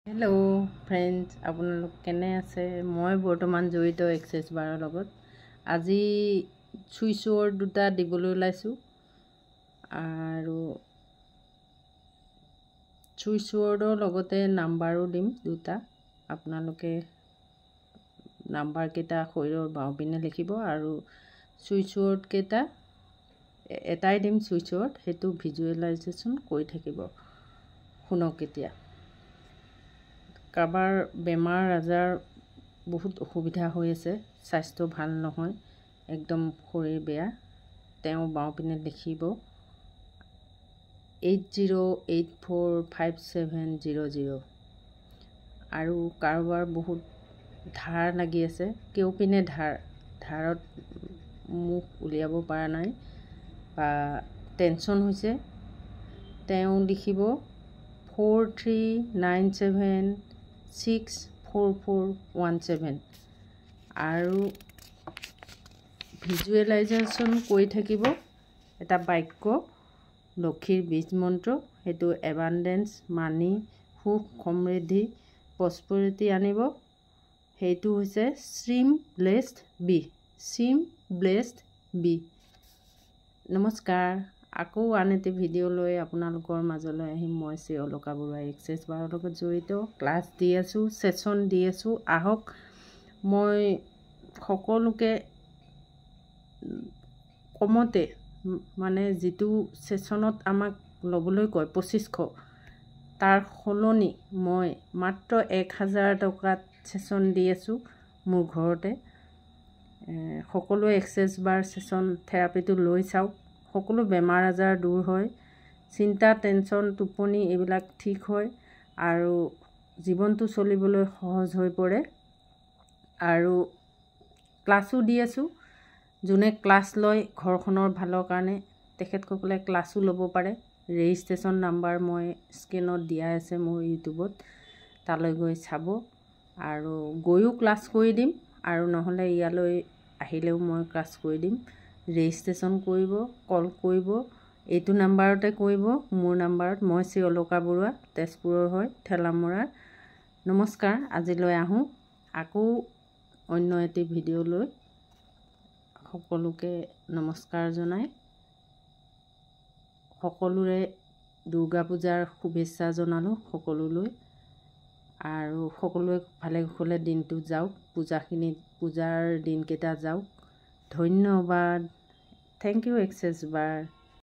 Hello' friends, আপোনালোক কেনে আছে? মই বৰ্তমান জড়িত এক্সেছ বাৰৰ লগত। আজি চুইচ ৱৰ্ড দুটা দিবলৈ ওলাইছোঁ আৰু চুইচ ৱৰ্ডৰ লগতে নাম্বাৰো দিম দুটা। আপোনালোকে নাম্বাৰকেইটা শৰীৰৰ বাওঁপিনে লিখিব আৰু চুইচ ৱৰ্ডকেইটা এটাই দিম চুইচ ৱৰ্ড, সেইটো ভিজুৱেলাইজেশ্যন কৰি থাকিব। শুনক এতিয়া। কাৰোবাৰ বেমাৰ আজাৰ বহুত অসুবিধা হৈ আছে, স্বাস্থ্য ভাল নহয়, একদম শৰীৰ বেয়া, তেওঁ বাওঁপিনে লিখিব 80845700। আৰু কাৰোবাৰ বহুত ধাৰ লাগি আছে, কেওপিনে ধাৰত মুখ উলিয়াব পৰা নাই বা টেনশ্যন হৈছে, তেওঁ লিখিব 4397644417 আৰু ভিজুৱেলাইজেশ্যন কৰি থাকিব এটা বাক্য, লক্ষীৰ বীজ মন্ত্ৰ, সেইটো এবাণ্ডেঞ্চ, মানি, সুখ, সমৃদ্ধি, প্ৰস্পেৰিটি আনিব। সেইটো হৈছে শ্ৰীম ব্লেছড বি, শ্ৰীম ব্লেছড বি। নমস্কাৰ, আকৌ আন এটি ভিডিঅ' লৈ আপোনালোকৰ মাজলৈ আহিম। মই শ্ৰী অলকা বৰুৱা, এক্সেছ বাৰৰ লগত জড়িত, ক্লাছ দি আছোঁ, ছেশ্যন দি আছোঁ। আহক, মই সকলোকে কমতে, মানে যিটো ছেশ্যনত আমাক ল'বলৈ কয় 2500, তাৰ সলনি মই মাত্ৰ 1000 টকাত ছেশ্যন দি আছোঁ মোৰ ঘৰতে। সকলোৱে এক্সেছ বাৰ ছেশ্যন থেৰাপিটো লৈ চাওক। সকলো বেমাৰ আজাৰ দূৰ হয়, চিন্তা, টেনশ্যন, টোপনি এইবিলাক ঠিক হয় আৰু জীৱনটো চলিবলৈ সহজ হৈ পৰে। আৰু ক্লাছো দি আছোঁ। যোনে ক্লাছ লয় ঘৰখনৰ ভালৰ কাৰণে, তেখেতসকলে ক্লাছো ল'ব পাৰে। ৰেজিষ্ট্ৰেশ্যন নাম্বাৰ মই স্ক্ৰীনত দিয়াই আছে মোৰ ইউটিউবত, তালৈ গৈ চাব আৰু গৈও ক্লাছ কৰি দিম, আৰু নহ'লে ইয়ালৈ আহিলেও মই ক্লাছ কৰি দিম। ৰেজিষ্ট্ৰেশ্যন কৰিব, কল কৰিব, এইটো নাম্বাৰতে কৰিব, মোৰ নাম্বাৰত। মই শ্ৰী অলকা বৰুৱা, তেজপুৰৰ হয়, ঠেলামৰাৰ। নমস্কাৰ, আজিলৈ আহোঁ আকৌ অন্য এটি ভিডিঅ' লৈ। সকলোকে নমস্কাৰ জনাই, সকলোৰে দুৰ্গা পূজাৰ শুভেচ্ছা জনালোঁ সকলোলৈ। আৰু সকলোৱে ভালে কুশলে দিনটো যাওক, পূজাৰ দিনকেইটা যাওক। ধন্যবাদ। থেংক ইউ এক্সেছ বাৰ।